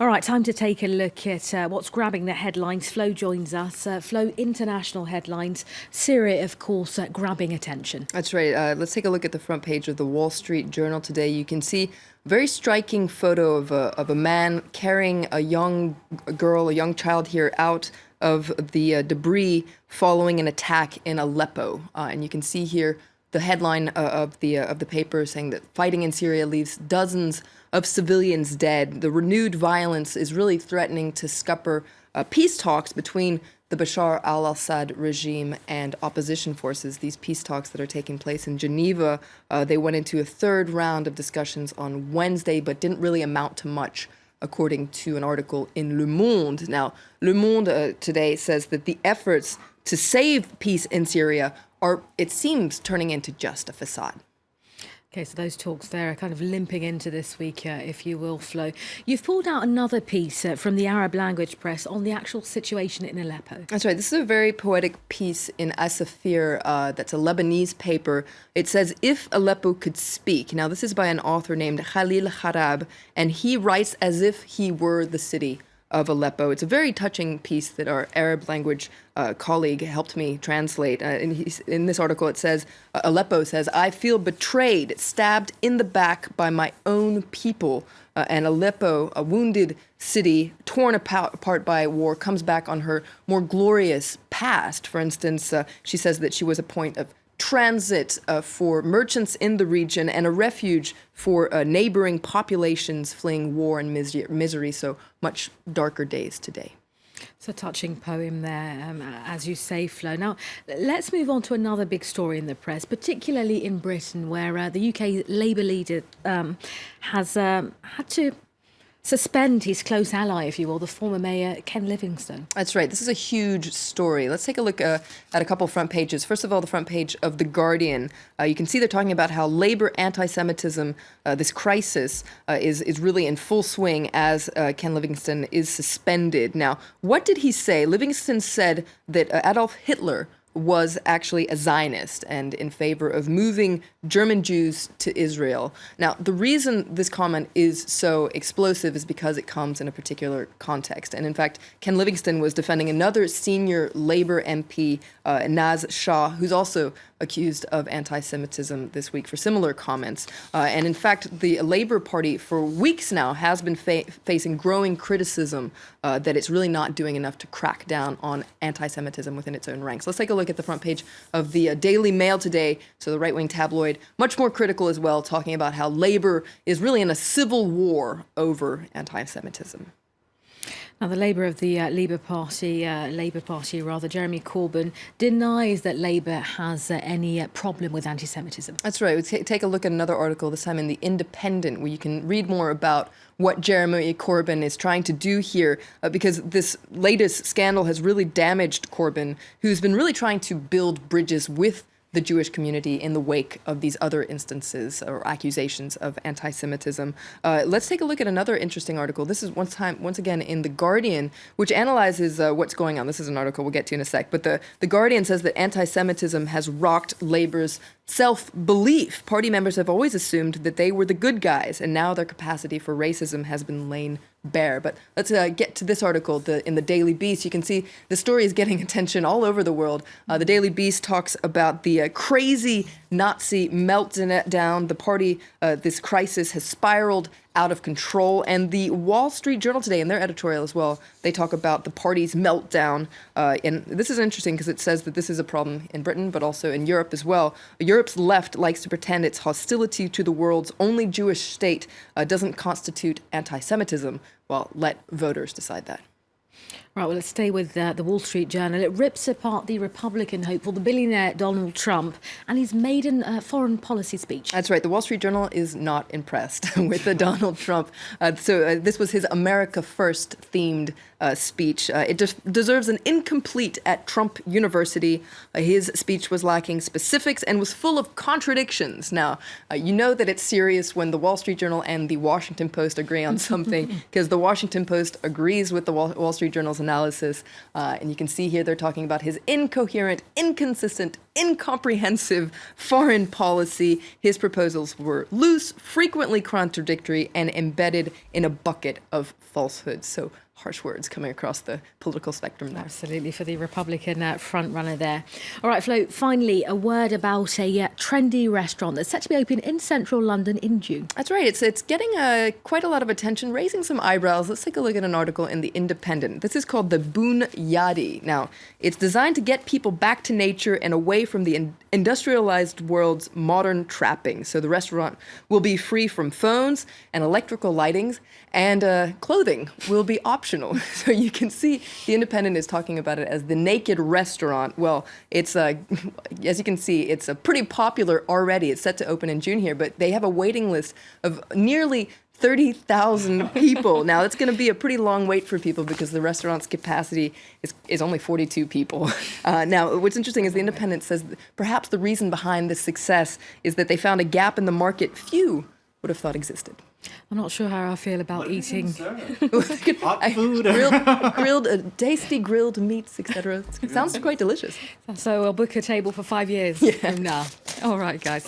All right, time to take a look at what's grabbing the headlines. Flo joins us. Flo, international headlines. Syria, of course, grabbing attention. That's right. Let's take a look at the front page of the Wall Street Journal today. You can see a very striking photo of a man carrying a young girl, a young child here, out of the debris following an attack in Aleppo. And you can see here the headline of the paper saying that fighting in Syria leaves dozens of civilians dead. The renewed violence is really threatening to scupper peace talks between the Bashar al-Assad regime and opposition forces. These peace talks that are taking place in Geneva, they went into a third round of discussions on Wednesday, but didn't really amount to much, according to an article in Le Monde. Now, Le Monde today says that the efforts to save peace in Syria are, it seems, turning into just a facade. Okay, so those talks there are kind of limping into this week, if you will, Flo. You've pulled out another piece from the Arab language press on the actual situation in Aleppo. That's right. This is a very poetic piece in Asafir, that's a Lebanese paper. It says, "If Aleppo could speak." Now, this is by an author named Khalil Kharab, and he writes as if he were the city of Aleppo. It's a very touching piece that our Arab language colleague helped me translate. In this article, it says, Aleppo says, "I feel betrayed, stabbed in the back by my own people." And Aleppo, a wounded city, torn apart by war, comes back on her more glorious past. For instance, she says that she was a point of transit for merchants in the region and a refuge for neighboring populations fleeing war and misery. So much darker days today. It's a touching poem there, as you say, Flo. Now, let's move on to another big story in the press, particularly in Britain, where the UK Labour leader has had to suspend his close ally, if you will, the former mayor, Ken Livingstone. That's right. This is a huge story. Let's take a look at a couple front pages. First of all, the front page of The Guardian. You can see they're talking about how Labour anti-Semitism, this crisis, is really in full swing as Ken Livingstone is suspended. Now, what did he say? Livingstone said that Adolf Hitler was actually a Zionist and in favor of moving German Jews to Israel. Now, the reason this comment is so explosive is because it comes in a particular context. And in fact, Ken Livingstone was defending another senior Labour MP, Naz Shah, who's also accused of anti-Semitism this week for similar comments. And in fact, the Labour Party for weeks now has been facing growing criticism that it's really not doing enough to crack down on anti-Semitism within its own ranks. Let's take a look at the front page of the Daily Mail today, so the right-wing tabloid, much more critical as well, talking about how Labour is really in a civil war over anti-Semitism. Now, the Labour of the Labour Party, Jeremy Corbyn, denies that Labour has any problem with anti-Semitism. That's right. We take a look at another article, this time in The Independent, where you can read more about what Jeremy Corbyn is trying to do here, because this latest scandal has really damaged Corbyn, who's been really trying to build bridges with the Jewish community in the wake of these other instances or accusations of anti-Semitism. Let's take a look at another interesting article. This is once again in The Guardian, which analyzes what's going on. This is an article we'll get to in a sec, but the Guardian says that anti-Semitism has rocked Labour's self-belief. Party members have always assumed that they were the good guys, and now their capacity for racism has been laid bare. But let's get to this article in the Daily Beast. You can see the story is getting attention all over the world. The Daily Beast talks about the crazy Nazi meltdown. The party, this crisis has spiraled out of control. And the Wall Street Journal today, in their editorial as well, they talk about the party's meltdown. And this is interesting because it says that this is a problem in Britain, but also in Europe as well. Europe's left likes to pretend its hostility to the world's only Jewish state doesn't constitute anti-Semitism. Well, let voters decide that. Right, well, let's stay with the Wall Street Journal. It rips apart the Republican hopeful, the billionaire Donald Trump, and his maiden foreign policy speech. That's right. The Wall Street Journal is not impressed with Donald Trump. This was his America First themed speech. It deserves an incomplete at Trump University. His speech was lacking specifics and was full of contradictions. Now, you know that it's serious when the Wall Street Journal and the Washington Post agree on something, because the Washington Post agrees with the Wall Street Journal's analysis. And you can see here they're talking about his incoherent, inconsistent, incomprehensive foreign policy. His proposals were loose, frequently contradictory, and embedded in a bucket of falsehoods. So harsh words coming across the political spectrum there. Absolutely, for the Republican front runner there. All right, Flo, finally, a word about a trendy restaurant that's set to be open in central London in June. That's right. It's getting quite a lot of attention, raising some eyebrows. Let's take a look at an article in The Independent. This is called the Bunyadi. Now, it's designed to get people back to nature and away from the industrialized world's modern trappings. So the restaurant will be free from phones and electrical lightings, and clothing will be optional. So you can see The Independent is talking about it as the naked restaurant. Well, it's as you can see, it's pretty popular already. It's set to open in June here, but they have a waiting list of nearly 30,000 people. Now, it's going to be a pretty long wait for people because the restaurant's capacity is only 42 people. Now, what's interesting is The Independent says that perhaps the reason behind this success is that they found a gap in the market few would have thought existed. I'm not sure how I feel about eating Hot food. grilled, tasty grilled meats, etc. It sounds quite delicious. So I'll book a table for 5 years from now. All right, guys.